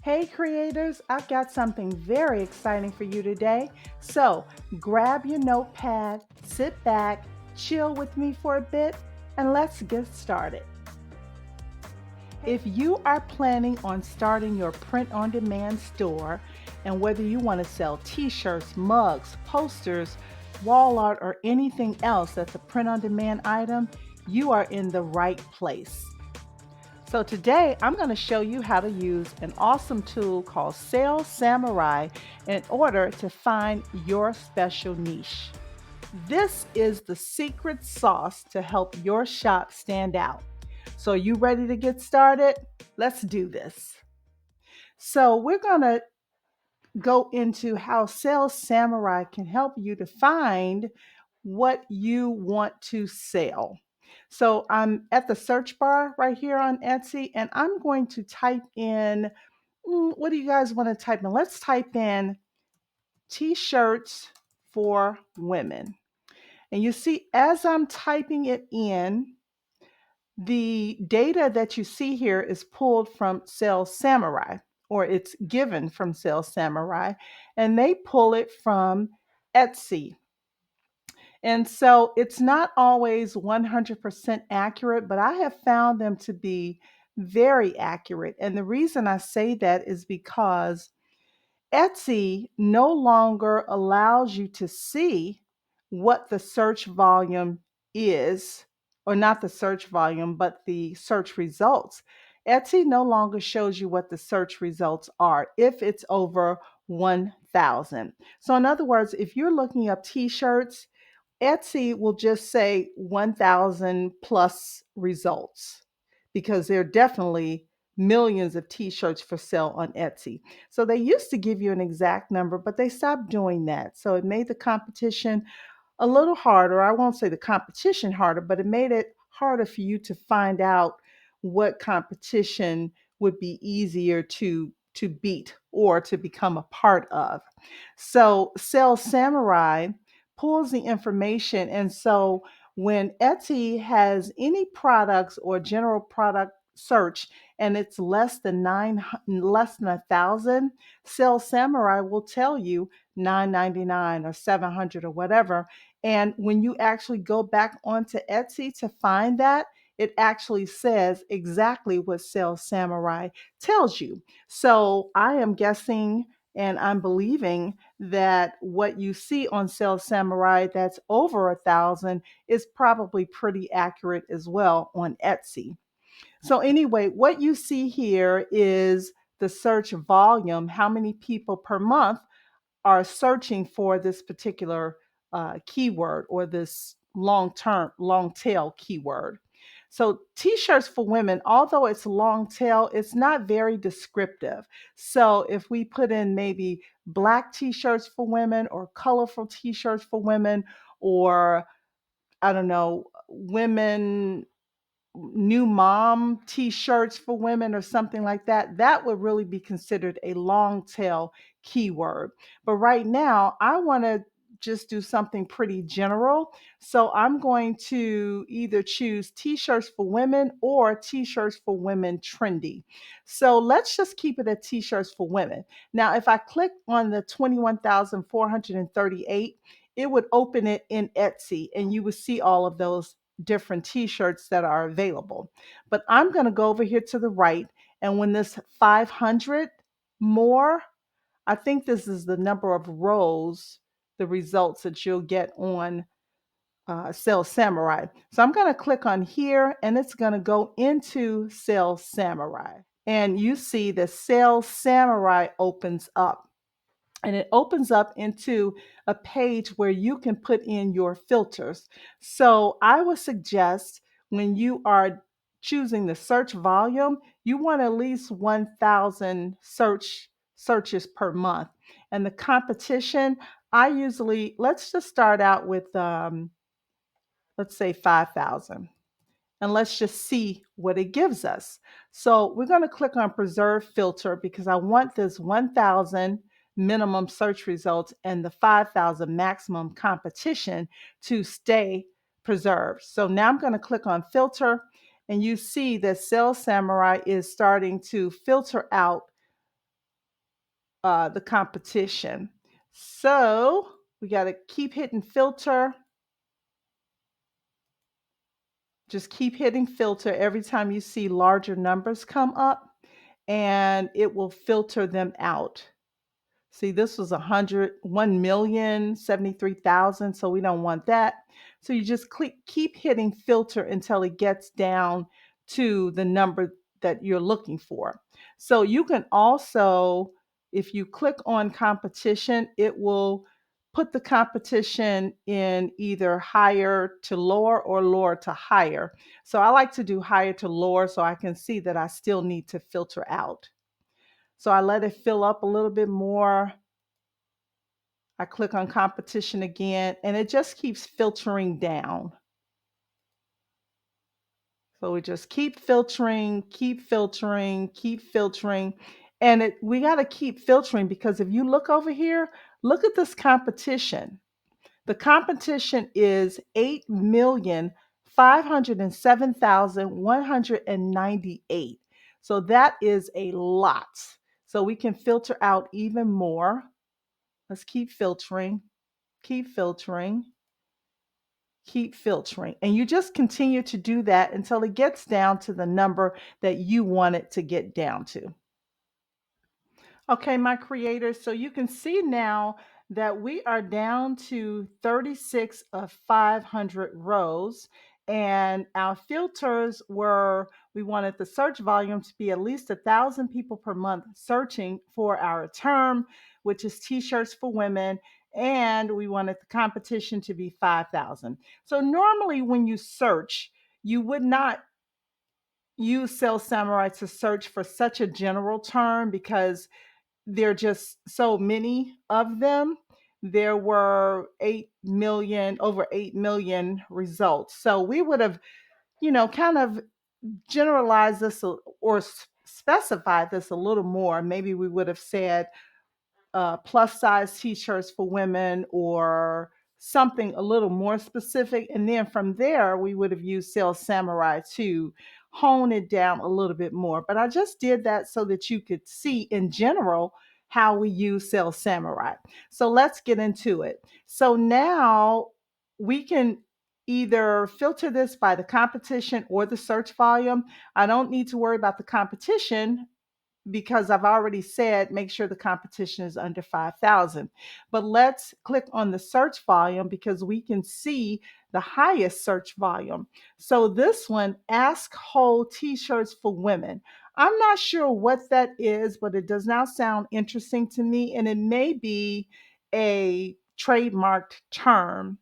Hey creators, I've got something very exciting for you today. So grab your notepad, sit back, chill with me for a bit, and let's get started. If you are planning on starting your print on demand store, and whether you want to sell t shirts, mugs, posters, wall art, or anything else that's a print on demand item, you are in the right place. So today I'm going to show you how to use an awesome tool called Sales Samurai in order to find your special niche. This is the secret sauce to help your shop stand out. So you ready to get started? Let's do this. So we're going to go into how Sales Samurai can help you to find what you want to sell. So I'm at the search bar right here on Etsy, and I'm going to type in, what do you guys want to type in? Let's type in t-shirts for women. And you see, as I'm typing it in, the data that you see here is pulled from Sales Samurai, or it's given from Sales Samurai, and they pull it from Etsy. And so it's not always 100% accurate, but I have found them to be very accurate. And the reason I say that is because Etsy no longer allows you to see what the search volume is, or not the search volume, but the search results. Etsy no longer shows you what the search results are if it's over 1,000. So, in other words, if you're looking up t shirts, Etsy will just say 1,000 plus results because there are definitely millions of t-shirts for sale on Etsy. So they used to give you an exact number, but they stopped doing that. So it made the competition a little harder. I won't say the competition harder, but it made it harder for you to find out what competition would be easier to beat or to become a part of. So Sales Samurai pulls the information, and so when Etsy has any products or general product search and it's less than 1,000, Sales Samurai will tell you 999 or 700 or whatever. And when you actually go back onto Etsy to find that, it actually says exactly what Sales Samurai tells you. So I am guessing and I'm believing that what you see on Sales Samurai that's over 1,000 is probably pretty accurate as well on Etsy. So, anyway, what you see here is the search volume, how many people per month are searching for this particular keyword or this long tail keyword. So, t shirts for women, although it's long tail, it's not very descriptive. So, if we put in maybe black t shirts for women or colorful t shirts for women, or I don't know, women new mom t-shirts for women or something like that, that would really be considered a long tail keyword. But right now, I want to just do something pretty general. So I'm going to either choose t-shirts for women or t-shirts for women trendy. So let's just keep it at t-shirts for women. Now, if I click on the 21,438, it would open it in Etsy and you would see all of those different t-shirts that are available. But I'm going to go over here to the right, and when this 500 more, I think this is the number of rows, the results that you'll get on Sales Samurai. So I'm going to click on here and it's going to go into Sales Samurai. And you see the Sales Samurai opens up, and it opens up into a page where you can put in your filters. So I would suggest when you are choosing the search volume, you want at least 1,000 searches per month. And the competition, I usually, let's just start out with, let's say 5,000, and let's just see what it gives us. So we're going to click on preserve filter because I want this 1,000 minimum search results and the 5,000 maximum competition to stay preserved. So now I'm going to click on filter, and you see that Sales Samurai is starting to filter out the competition. So we got to keep hitting filter. Just keep hitting filter every time you see larger numbers come up, and it will filter them out. See, this was 1,073,000, so we don't want that. So you just keep hitting filter until it gets down to the number that you're looking for. So you can also, if you click on competition, it will put the competition in either higher to lower or lower to higher. So I like to do higher to lower so I can see that I still need to filter out. So I let it fill up a little bit more. I click on competition again, and it just keeps filtering down. So we just keep filtering, keep filtering, keep filtering. And we got to keep filtering because if you look over here, look at this competition. The competition is 8,507,198. So that is a lot. So we can filter out even more. Let's keep filtering, keep filtering, keep filtering. And you just continue to do that until it gets down to the number that you want it to get down to. Okay, my creators, so you can see now that we are down to 36 of 500 rows. And our filters were we wanted the search volume to be at least 1,000 people per month searching for our term, which is t shirts for women. And we wanted the competition to be 5,000. So normally when you search, you would not use Sales Samurai to search for such a general term because there are just so many of them. There were 8 million, over 8 million results. So we would have, kind of generalized this or specified this a little more. Maybe we would have said plus size t-shirts for women or something a little more specific. And then from there, we would have used Sales Samurai to hone it down a little bit more. But I just did that so that you could see in general how we use Sales Samurai. So let's get into it. So now we can either filter this by the competition or the search volume. I don't need to worry about the competition because I've already said make sure the competition is under 5,000. But let's click on the search volume because we can see the highest search volume. So this one, Ask Whole T-shirts for women. I'm not sure what that is, but it does not sound interesting to me, and it may be a trademarked term.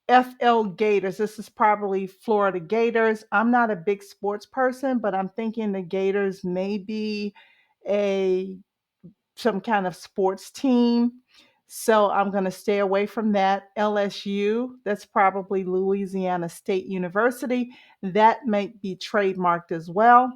FL Gators. This is probably Florida Gators. I'm not a big sports person, but I'm thinking the Gators may be a some kind of sports team. So I'm going to stay away from that. LSU, that's probably Louisiana State University. That might be trademarked as well.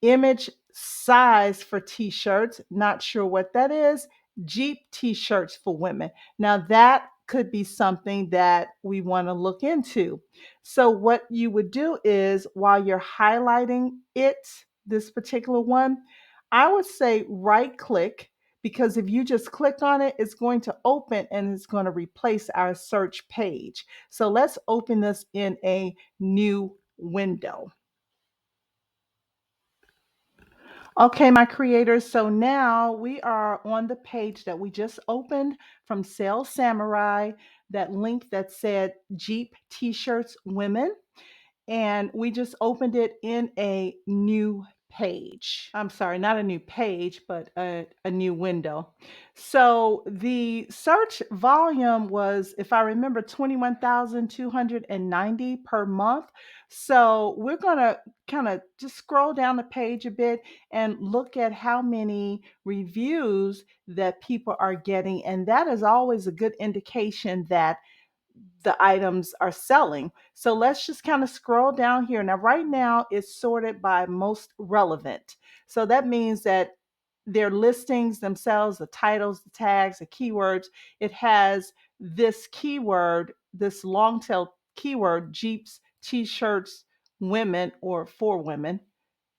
Image size for t-shirts, not sure what that is. Jeep t-shirts for women. Now that could be something that we want to look into. So what you would do is while you're highlighting it, this particular one, I would say right click because if you just click on it, it's going to open and it's going to replace our search page. So let's open this in a new window. Okay, my creators. So now we are on the page that we just opened from Sales Samurai, that link that said Jeep T-shirts women. And we just opened it in a new page. I'm sorry, not a new page, but a new window. So the search volume was, if I remember, 21,290 per month. So we're going to kind of just scroll down the page a bit and look at how many reviews that people are getting. And that is always a good indication that the items are selling. So let's just kind of scroll down here. Now, right now, it's sorted by most relevant. So that means that their listings themselves, the titles, the tags, the keywords, it has this keyword, this long tail keyword, Jeeps, t shirts, women, or for women.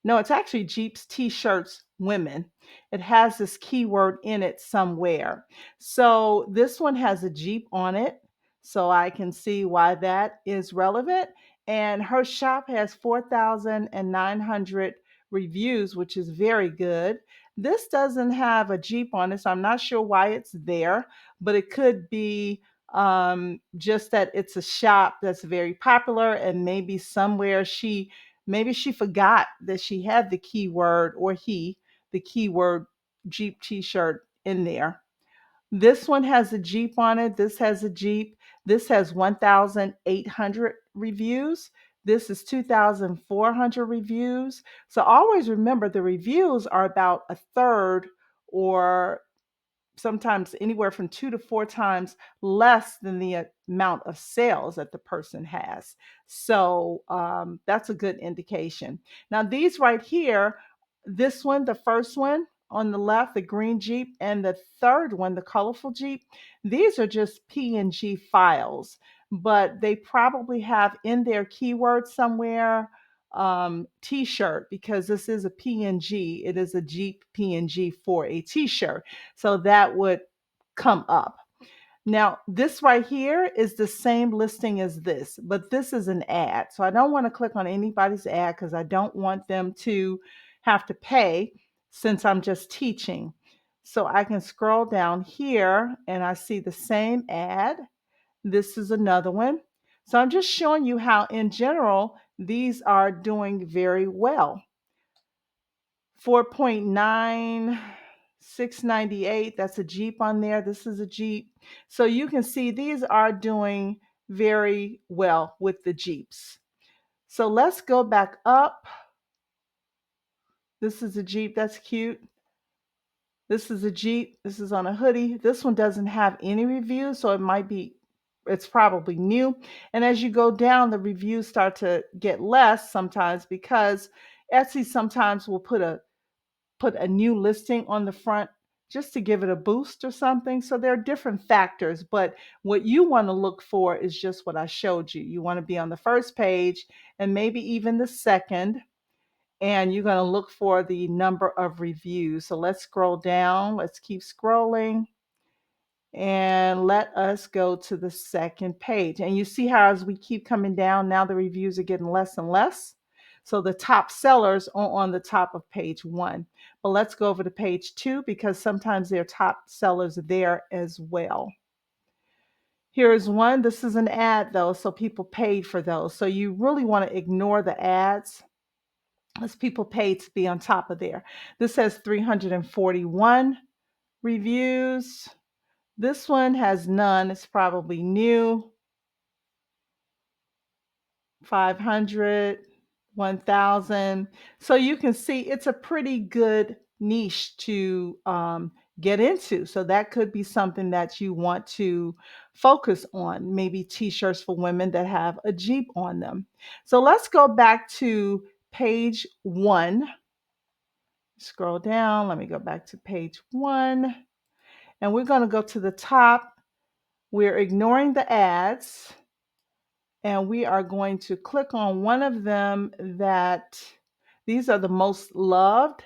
No, it's actually Jeeps T-shirts women. It has this keyword in it somewhere. So this one has a Jeep on it. So I can see why that is relevant. And her shop has 4,900 reviews, which is very good. This doesn't have a Jeep on it, so I'm not sure why it's there, but it could be just that it's a shop that's very popular, and maybe somewhere maybe she forgot that she had the keyword, or the keyword Jeep t-shirt in there. This one has a Jeep on it. This has a Jeep. This has 1,800 reviews. This is 2,400 reviews. So always remember, the reviews are about a third, or sometimes anywhere from 2 to 4 times less than the amount of sales that the person has. So that's a good indication. Now, these right here, this one, the first one on the left, the green Jeep, and the third one, the colorful Jeep, these are just PNG files, but they probably have in their keyword somewhere t-shirt, because this is a PNG. It is a Jeep PNG for a t-shirt. So that would come up. Now, this right here is the same listing as this, but this is an ad. So I don't want to click on anybody's ad because I don't want them to have to pay, since I'm just teaching. So I can scroll down here and I see the same ad. This is another one. So I'm just showing you how, in general, these are doing very well. 4.9, 698, that's a Jeep on there. This is a Jeep. So you can see these are doing very well with the Jeeps. So let's go back up. This is a Jeep, that's cute. This is a Jeep. This is on a hoodie. This one doesn't have any reviews, so it's probably new. And as you go down, the reviews start to get less sometimes, because Etsy sometimes will put a new listing on the front just to give it a boost or something. So there are different factors, but what you want to look for is just what I showed you. You want to be on the first page and maybe even the second, and you're going to look for the number of reviews. So let's scroll down. Let's keep scrolling. And let us go to the second page. And you see how, as we keep coming down, now the reviews are getting less and less. So the top sellers are on the top of page 1. But let's go over to page 2, because sometimes there are top sellers there as well. Here's one. This is an ad though, so people paid for those. So you really want to ignore the ads, as people paid to be on top of there. This has 341 reviews. This one has none. It's probably new. 500, 1,000. So you can see it's a pretty good niche to get into. So that could be something that you want to focus on. Maybe t-shirts for women that have a Jeep on them. So let's go back to page 1. Scroll down. Let me go back to page 1. And we're going to go to the top. We're ignoring the ads, and we are going to click on one of them that these are the most loved.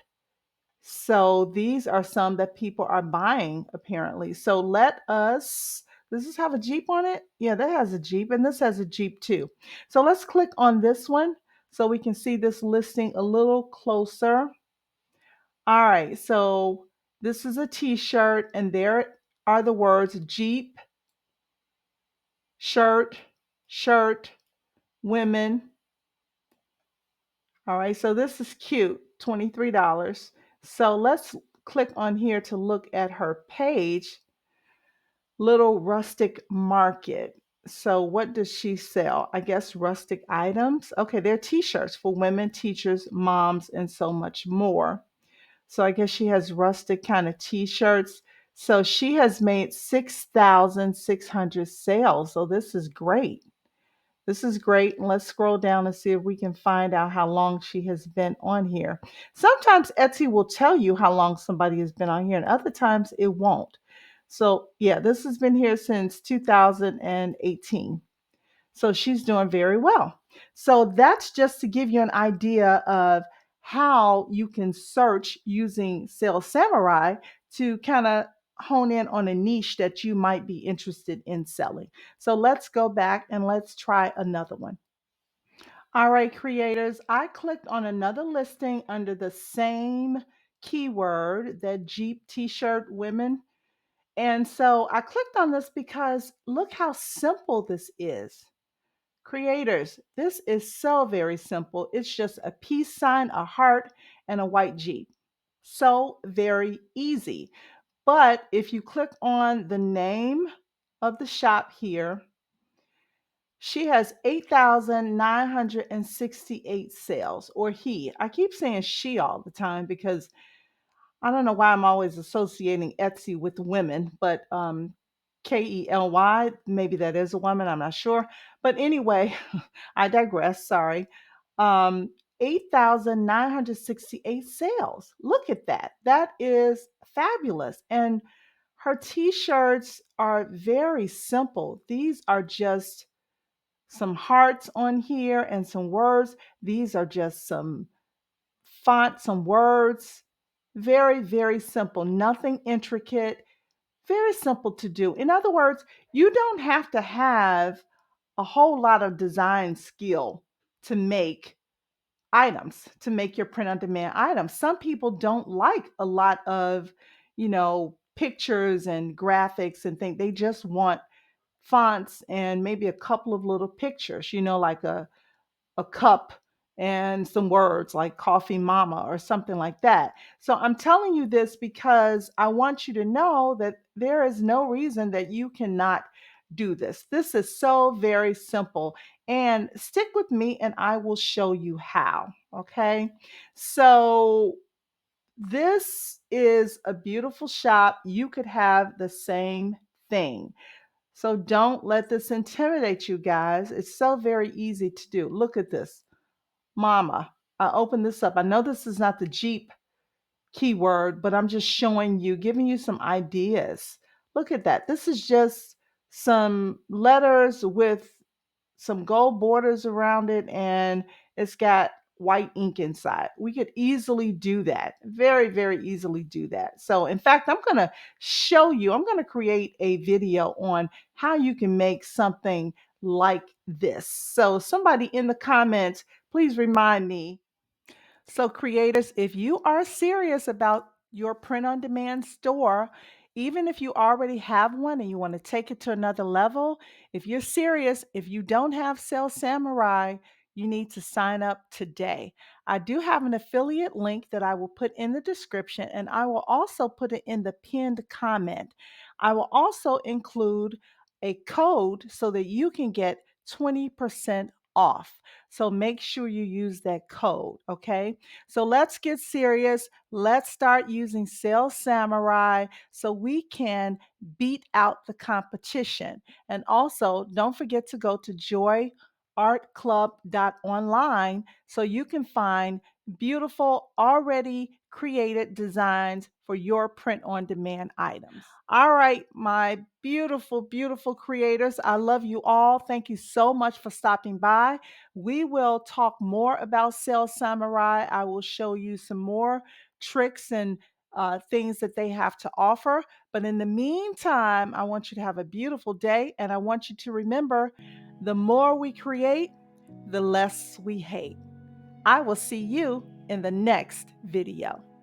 So these are some that people are buying, apparently. So does this have a Jeep on it? Yeah, that has a Jeep, and this has a Jeep too. So let's click on this one so we can see this listing a little closer. All right, so this is a t-shirt, and there are the words Jeep, shirt, shirt, women. All right, so this is cute, $23. So let's click on here to look at her page, Little Rustic Market. So what does she sell? I guess rustic items. Okay, they're t-shirts for women, teachers, moms, and so much more. So I guess she has rustic kind of t-shirts. So she has made 6,600 sales. So this is great. This is great. And let's scroll down and see if we can find out how long she has been on here. Sometimes Etsy will tell you how long somebody has been on here, and other times it won't. So yeah, this has been here since 2018. So she's doing very well. So that's just to give you an idea of how you can search using Sales Samurai to kind of hone in on a niche that you might be interested in selling. So let's go back and let's try another one. All right, creators, I clicked on another listing under the same keyword, that Jeep t shirt women. And so I clicked on this because look how simple this is. Creators, this is so very simple. It's just a peace sign, a heart, and a white Jeep. So very easy. But if you click on the name of the shop here, she has 8,968 sales, or he. I keep saying she all the time because I don't know why I'm always associating Etsy with women, but Kely, maybe that is a woman, I'm not sure. But anyway, I digress, sorry. Um, 8,968 sales. Look at that. That is fabulous. And her t shirts are very simple. These are just some hearts on here and some words. These are just some font, some words. Very, very simple. Nothing intricate. Very simple to do. In other words, you don't have to have a whole lot of design skill to make items, to make your print on demand items. Some people don't like a lot of, pictures and graphics and things. They just want fonts and maybe a couple of little pictures, like a cup and some words like coffee mama or something like that. So I'm telling you this because I want you to know that there is no reason that you cannot do this. This is so very simple. And stick with me and I will show you how. Okay. So this is a beautiful shop. You could have the same thing. So don't let this intimidate you guys. It's so very easy to do. Look at this. Mama. I opened this up. I know this is not the Jeep keyword, but I'm just showing you, giving you some ideas. Look at that. This is just some letters with some gold borders around it, and it's got white ink inside. We could easily do that. Very, very easily do that. So, in fact, I'm going to show you, I'm going to create a video on how you can make something like this. So, somebody in the comments, please remind me. So, creators, if you are serious about your print on demand store, even if you already have one and you want to take it to another level, if you're serious, if you don't have Sales Samurai, you need to sign up today. I do have an affiliate link that I will put in the description, and I will also put it in the pinned comment. I will also include a code so that you can get 20% off. So make sure you use that code, okay? So let's get serious. Let's start using Sales Samurai so we can beat out the competition. And also, don't forget to go to joyartclub.online so you can find beautiful, already created designs for your print on demand items. All right, my beautiful, beautiful creators. I love you all. Thank you so much for stopping by. We will talk more about Sales Samurai. I will show you some more tricks and things that they have to offer. But in the meantime, I want you to have a beautiful day. And I want you to remember, the more we create, the less we hate. I will see you in the next video.